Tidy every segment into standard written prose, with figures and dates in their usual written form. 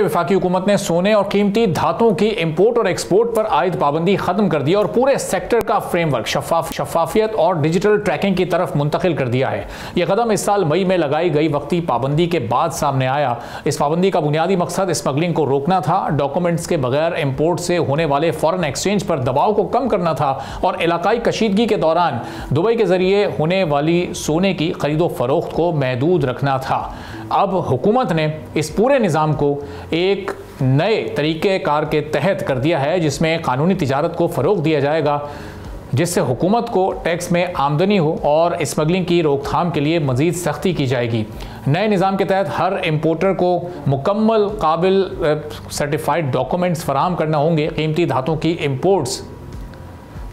वफाकी हुकूमत ने सोने और कीमती धातुओं की इंपोर्ट और एक्सपोर्ट पर आयद पाबंदी खत्म कर दी और पूरे सेक्टर का फ्रेमवर्क शफाफियत और डिजिटल ट्रैकिंग की तरफ मुंतकिल कर दिया है। यह कदम इस साल मई में लगाई गई वक्ती पाबंदी के बाद सामने आया। इस पाबंदी का बुनियादी मकसद स्मगलिंग को रोकना था, डॉक्यूमेंट्स के बगैर इंपोर्ट से होने वाले फॉरेन एक्सचेंज पर दबाव को कम करना था और इलाकाई कशीदगी के दौरान दुबई के जरिए होने वाली सोने की खरीदो फरोख्त को महदूद रखना था। अब हुकूमत ने इस पूरे निज़ाम को एक नए तरीक़ेकार के तहत कर दिया है, जिसमें कानूनी तिजारत को फ़रोग़ दिया जाएगा, जिससे हुकूमत को टैक्स में आमदनी हो और स्मगलिंग की रोकथाम के लिए मज़ीद सख्ती की जाएगी। नए निज़ाम के तहत हर इंपोर्टर को मुकम्मल काबिल सर्टिफाइड डॉक्यूमेंट्स फराहम करना होंगे। कीमती धातुओं की इंपोर्ट्स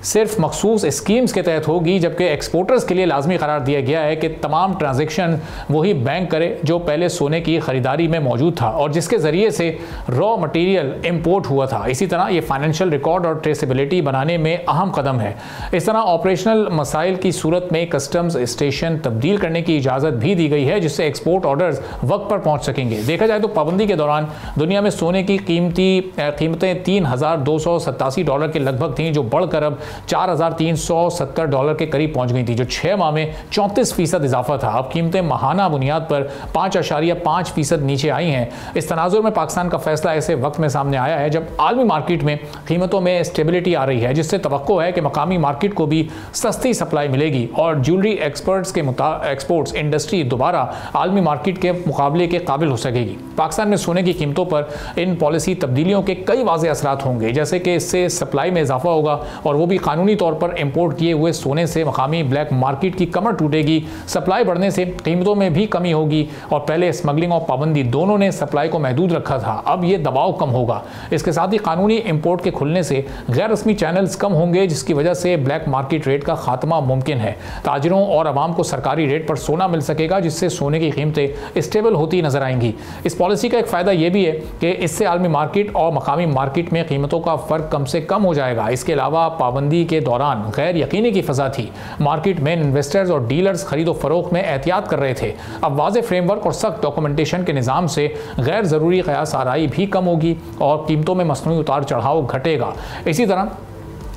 सिर्फ मखसूस स्कीम्स के तहत होगी, जबकि एक्सपोर्टर्स के लिए लाजमी करार दिया गया है कि तमाम ट्रांजैक्शन वही बैंक करे जो पहले सोने की ख़रीदारी में मौजूद था और जिसके ज़रिए से रॉ मटेरियल इंपोर्ट हुआ था। इसी तरह ये फाइनेंशियल रिकॉर्ड और ट्रेसेबिलिटी बनाने में अहम कदम है। इस तरह ऑपरेशनल मसाइल की सूरत में कस्टम्स स्टेशन तब्दील करने की इजाज़त भी दी गई है, जिससे एक्सपोर्ट ऑर्डर्स वक्त पर पहुँच सकेंगे। देखा जाए तो पाबंदी के दौरान दुनिया में सोने की कीमतें $3,287 के लगभग थीं, जो बढ़कर अब $4,370 के करीब पहुंच गई थी, जो 6 माह में 34% इजाफा था। अब कीमतें माहाना बुनियाद पर 5.5% नीचे आई हैं। इस तनाजुर में पाकिस्तान का फैसला ऐसे वक्त में सामने आया है जब आलमी मार्केट में कीमतों में स्टेबिलिटी आ रही है, जिससे तवक्को है कि मकामी मार्केट को भी सस्ती सप्लाई मिलेगी और ज्वेलरी एक्सपोर्ट्स इंडस्ट्री दोबारा आलमी मार्केट के मुकाबले के काबिल हो सकेगी। पाकिस्तान में सोने की कीमतों पर इन पॉलिसी तब्दीलियों के कई वाज़ेह असरात होंगे, जैसे कि इससे सप्लाई में इजाफा होगा और वो भी कानूनी तौर पर इंपोर्ट किए हुए सोने से मकामी ब्लैक मार्केट की कमर टूटेगी। सप्लाई बढ़ने से कीमतों में भी कमी होगी और पहले स्मगलिंग और पाबंदी दोनों ने सप्लाई को महदूद रखा था, अब ये दबाव कम होगा। इसके साथ ही कानूनी इंपोर्ट के खुलने से गैर रस्मी चैनल्स कम होंगे, जिसकी वजह से ब्लैक मार्केट रेट का खात्मा मुमकिन है। ताजिरों और आवाम को सरकारी रेट पर सोना मिल सकेगा, जिससे सोने की कीमतें स्टेबल होती नजर आएंगी। इस पॉलिसी का एक फ़ायदा यह भी है कि इससे आलमी मार्केट और मकामी मार्केट में कीमतों का फ़र्क कम से कम हो जाएगा। इसके अलावा पाबंदी के दौरान गैर यकीनी की फजा थी। मार्केट में इन्वेस्टर्स और डीलर्स खरीदो फरोख्त में एहतियात कर रहे थे। अब वाज़ेह फ्रेमवर्क और सख्त डॉक्यूमेंटेशन के निज़ाम से गैर ज़रूरी क़यास आराई भी कम होगी और कीमतों में मसनूई उतार चढ़ाव घटेगा। इसी तरह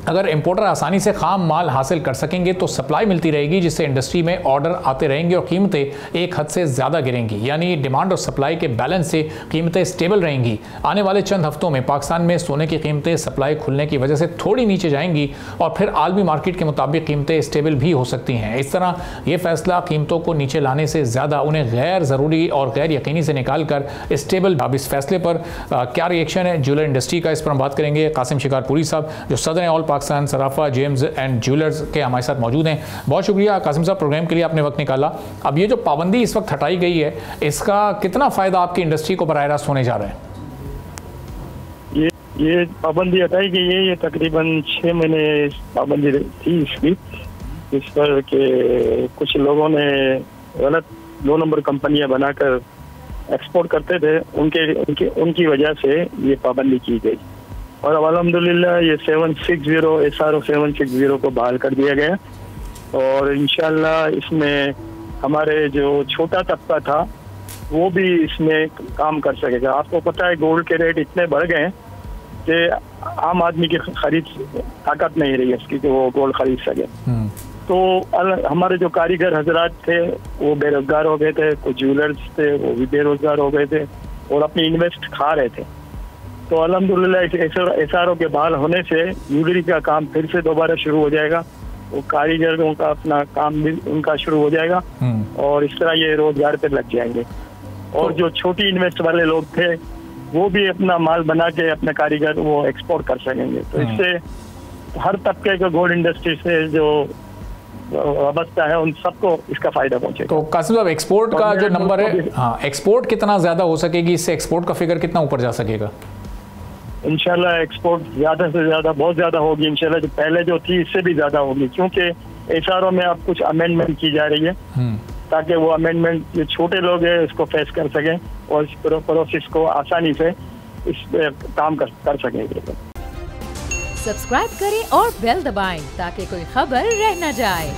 अगर इंपोर्टर आसानी से खाम माल हासिल कर सकेंगे तो सप्लाई मिलती रहेगी, जिससे इंडस्ट्री में ऑर्डर आते रहेंगे और कीमतें एक हद से ज़्यादा गिरेंगी। यानी डिमांड और सप्लाई के बैलेंस से कीमतें स्टेबल रहेंगी। आने वाले चंद हफ्तों में पाकिस्तान में सोने की कीमतें सप्लाई खुलने की वजह से थोड़ी नीचे जाएंगी और फिर आलमी मार्केट के मुताबिक कीमतें स्टेबल भी हो सकती हैं। इस तरह ये फैसला कीमतों को नीचे लाने से ज़्यादा उन्हें गैर ज़रूरी और गैर यकीनी से निकाल कर स्टेबल। अब इस फैसले पर क्या रिएक्शन है ज्वेलर इंडस्ट्री का, इस पर हम बात करेंगे। कासिम शिकारपुरी साहब जो सदर all Pakistan Sarafa James and jewellers के हमारे साथ मौजूद हैं। बहुत शुक्रिया कासिम साहब, प्रोग्राम के लिए आपने वक्त निकाला। अब ये जो पाबंदी इस वक्त हटाई गई है, इसका कितना फ़ायदा आपकी इंडस्ट्री को बराह रास्त होने जा रहा है? ये पाबंदी हटाई गई है, ये तकरीबन 6 महीने पाबंदी थी इसकी, इस पर के कुछ लोगों ने गलत 2 नंबर कंपनियां बनाकर एक्सपोर्ट करते थे, उनकी वजह से ये पाबंदी की गई और अब अल्हम्दुलिल्लाह ये 760 SRO 760 को बहाल कर दिया गया और इंशाल्लाह इसमें हमारे जो छोटा तबका था वो भी इसमें काम कर सकेगा। आपको पता है गोल्ड के रेट इतने बढ़ गए हैं कि आम आदमी की खरीद ताकत नहीं रही है इसकी कि वो गोल्ड खरीद सके। तो हमारे जो कारीगर हजरात थे वो बेरोजगार हो गए थे, कुछ ज्वेलर्स थे वो भी बेरोजगार हो गए थे और अपनी इन्वेस्ट खा रहे थे। तो अल्हम्दुलिल्लाह SRO के बहाल होने से ज्वेलरी का काम फिर से दोबारा शुरू हो जाएगा, वो कारीगरों का अपना काम भी उनका शुरू हो जाएगा और इस तरह ये रोजगार पर लग जाएंगे। और जो छोटी इन्वेस्ट वाले लोग थे वो भी अपना माल बना के अपने कारीगर वो एक्सपोर्ट कर सकेंगे। तो इससे हर तबके के गोल्ड इंडस्ट्री से जो वाबस्ता है उन सबको इसका फायदा पहुंचेगा। तो कासिम साहब एक्सपोर्ट का जो नंबर है, हाँ, एक्सपोर्ट कितना ज्यादा हो सकेगी, इससे एक्सपोर्ट का फिगर कितना ऊपर जा सकेगा? इंशाल्लाह एक्सपोर्ट ज्यादा से ज्यादा बहुत ज्यादा होगी इंशाल्लाह, जो पहले जो थी इससे भी ज्यादा होगी, क्योंकि SRO में अब कुछ अमेंडमेंट की जा रही है ताकि वो अमेंडमेंट जो छोटे लोग हैं उसको फेस कर सकें और इस प्रोसेस को आसानी से इस काम कर सकेंगे। सब्सक्राइब करें और बेल दबाएं ताकि कोई खबर रह न जाए।